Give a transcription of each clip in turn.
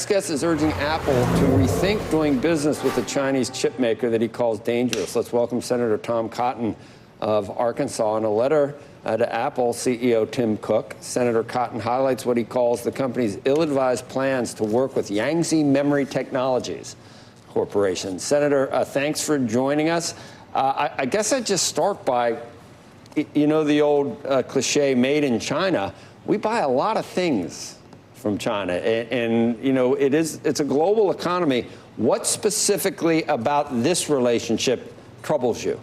next guest is urging Apple to rethink doing business with the Chinese chip maker that he calls dangerous. Let's welcome Senator Tom Cotton of Arkansas. In a letter to Apple CEO Tim Cook, Senator Cotton highlights what he calls the company's ill-advised plans to work with Yangtze Memory Technologies Corporation. Senator, thanks for joining us. I guess I'd just start by, you know, the old cliche, made in China. We buy a lot of things from China, and you know, it's a global economy. What specifically about this relationship troubles you?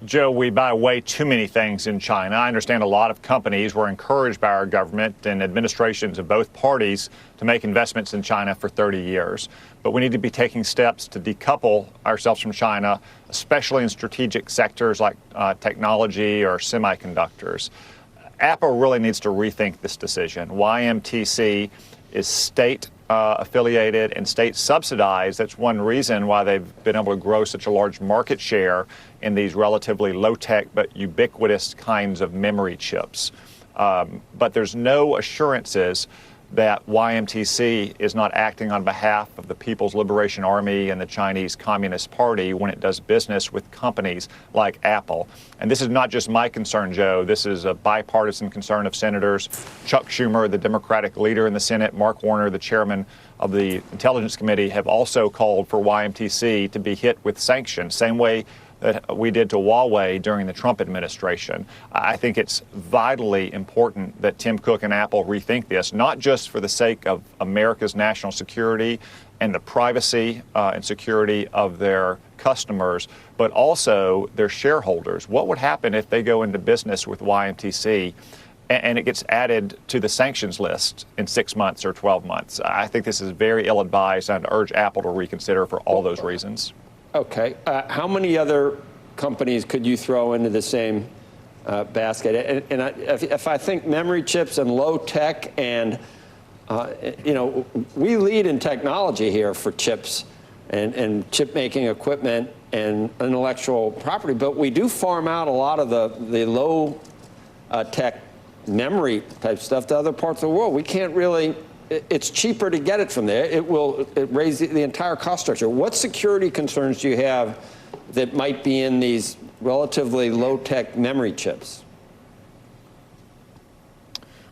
Joe, we buy way too many things in China. I understand a lot of companies were encouraged by our government and administrations of both parties to make investments in China for 30 years. But we need to be taking steps to decouple ourselves from China, especially in strategic sectors like technology or semiconductors. Apple really needs to rethink this decision. YMTC is state affiliated and state subsidized. That's one reason why they've been able to grow such a large market share in these relatively low-tech but ubiquitous kinds of memory chips. But there's no assurances that YMTC is not acting on behalf of the People's Liberation Army and the Chinese Communist Party when it does business with companies like Apple. And this is not just my concern, Joe. This is a bipartisan concern of Senators Chuck Schumer, the Democratic leader in the Senate, Mark Warner, the chairman of the Intelligence Committee, have also called for YMTC to be hit with sanctions, same way that we did to Huawei during the Trump administration. I think it's vitally important that Tim Cook and Apple rethink this, not just for the sake of America's national security and the privacy and security of their customers, but also their shareholders. What would happen if they go into business with YMTC and it gets added to the sanctions list in 6 months or 12 months? I think this is very ill-advised, and I'd urge Apple to reconsider for all those reasons. Okay. How many other companies could you throw into the same basket? And if I think memory chips and low tech and, you know, we lead in technology here for chips and chip making equipment and intellectual property, but we do farm out a lot of the low tech memory type stuff to other parts of the world. We can't really. It's cheaper to get it from there. It raise the entire cost structure. What security concerns do you have that might be in these relatively low-tech memory chips?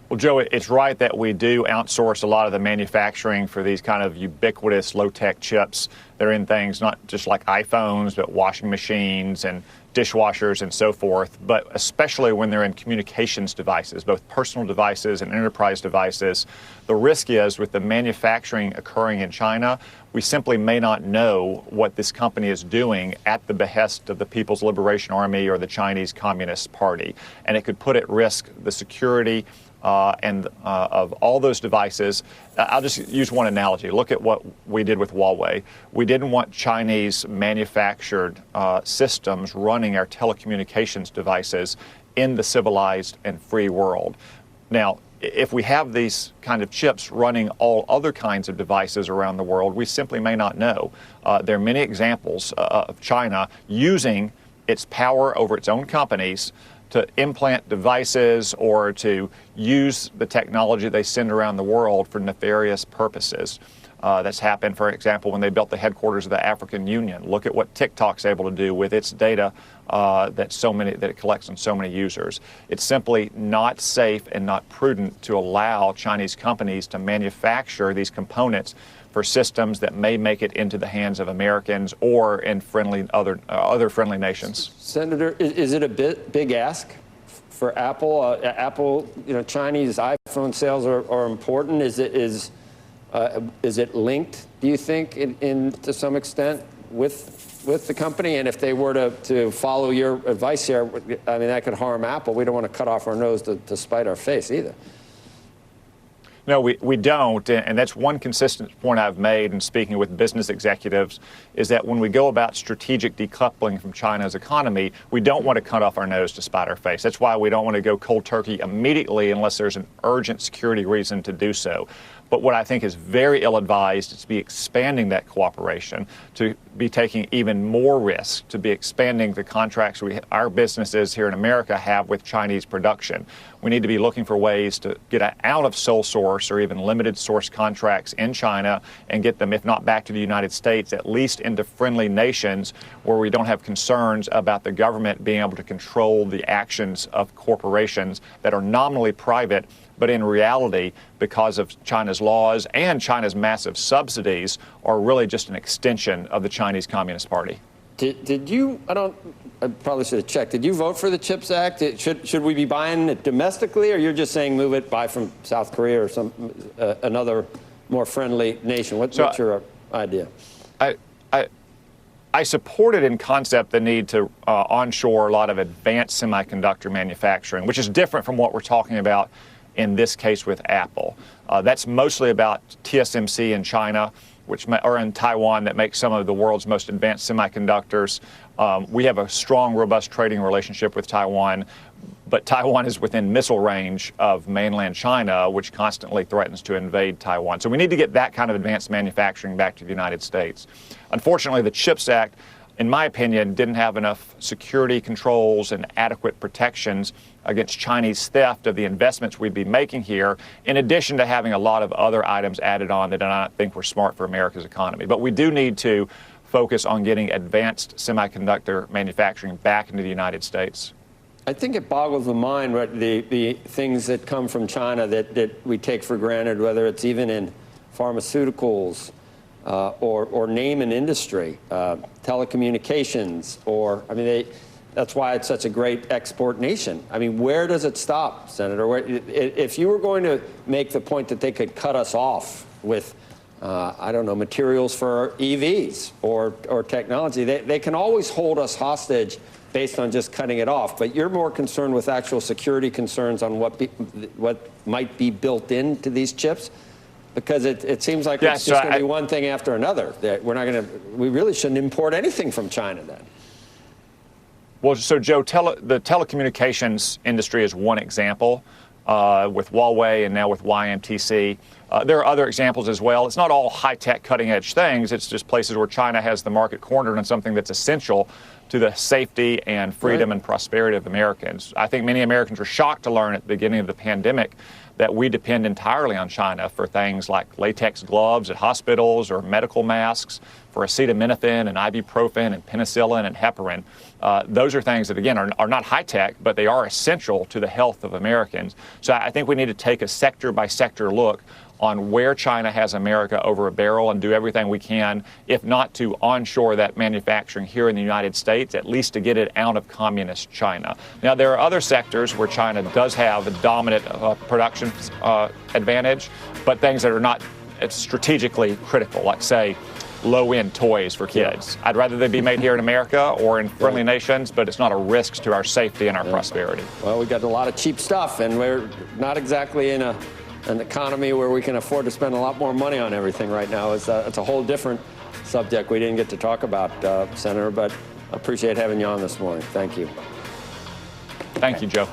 Well, Joe, it's right that we do outsource a lot of the manufacturing for these kind of ubiquitous low-tech chips. They're in things not just like iPhones, but washing machines and dishwashers and so forth, but especially when they're in communications devices, both personal devices and enterprise devices. The risk is with the manufacturing occurring in China, we simply may not know what this company is doing at the behest of the People's Liberation Army or the Chinese Communist Party. And it could put at risk the security of all those devices. I'll just use one analogy. Look at what we did with Huawei. We didn't want Chinese manufactured systems running our telecommunications devices in the civilized and free world. Now, if we have these kind of chips running all other kinds of devices around the world, we simply may not know. There are many examples of China using its power over its own companies to implant devices or to use the technology they send around the world for nefarious purposes. That's happened, for example, when they built the headquarters of the African Union. Look at what TikTok's able to do with its data that it collects on so many users. It's simply not safe and not prudent to allow Chinese companies to manufacture these components for systems that may make it into the hands of Americans or in other friendly nations. Senator, is it a big ask for Apple? Apple, you know, Chinese iPhone sales are important. Is it linked, do you think, to some extent with the company? And if they were to follow your advice here, I mean, that could harm Apple. We don't want to cut off our nose to spite our face either. No, we don't, and that's one consistent point I've made in speaking with business executives, is that when we go about strategic decoupling from China's economy, we don't want to cut off our nose to spite our face. That's why we don't want to go cold turkey immediately unless there's an urgent security reason to do so. But what I think is very ill-advised is to be expanding that cooperation, to be taking even more risk, to be expanding the contracts our businesses here in America have with Chinese production. We need to be looking for ways to get out of sole source or even limited source contracts in China and get them, if not back to the United States, at least into friendly nations where we don't have concerns about the government being able to control the actions of corporations that are nominally private, but in reality, because of China's laws and China's massive subsidies, are really just an extension of the Chinese Communist Party. Did you, I probably should have checked, did you vote for the CHIPS Act? Should we be buying it domestically, or you're just saying move it, buy from South Korea or some another more friendly nation? What's your idea? I supported in concept the need to onshore a lot of advanced semiconductor manufacturing, which is different from what we're talking about in this case with Apple. That's mostly about TSMC in China, or in Taiwan, that makes some of the world's most advanced semiconductors. We have a strong, robust trading relationship with Taiwan, but Taiwan is within missile range of mainland China, which constantly threatens to invade Taiwan. So we need to get that kind of advanced manufacturing back to the United States. Unfortunately, the CHIPS Act, in my opinion, didn't have enough security controls and adequate protections against Chinese theft of the investments we'd be making here, in addition to having a lot of other items added on that I don't think were smart for America's economy. But we do need to focus on getting advanced semiconductor manufacturing back into the United States. I think it boggles the mind, what the things that come from China that we take for granted, whether it's even in pharmaceuticals or name an industry, telecommunications, that's why it's such a great export nation. I mean, where does it stop, Senator? If you were going to make the point that they could cut us off with, materials for EVs or technology, they can always hold us hostage based on just cutting it off. But you're more concerned with actual security concerns on what might be built into these chips? Because it seems like it's just going to be one thing after another. We really shouldn't import anything from China then. Well, so Joe, the telecommunications industry is one example with Huawei and now with YMTC. There are other examples as well. It's not all high-tech, cutting-edge things. It's just places where China has the market cornered on something that's essential to the safety and freedom and prosperity of Americans. I think many Americans were shocked to learn at the beginning of the pandemic that we depend entirely on China for things like latex gloves at hospitals or medical masks, for acetaminophen and ibuprofen and penicillin and heparin. Those are things that, again, are not high-tech, but they are essential to the health of Americans. So I think we need to take a sector-by-sector look on where China has America over a barrel and do everything we can, if not to onshore that manufacturing here in the United States, at least to get it out of communist China. Now, there are other sectors where China does have a dominant production advantage, but things that are not strategically critical, like, say, low-end toys for kids. I'd rather they be made here in America or in friendly nations, but it's not a risk to our safety and our prosperity. Well, we got a lot of cheap stuff, and we're not exactly in an economy where we can afford to spend a lot more money on everything right now. It's a whole different subject we didn't get to talk about, Senator, but I appreciate having you on this morning. Thank you. Thank you, Joe.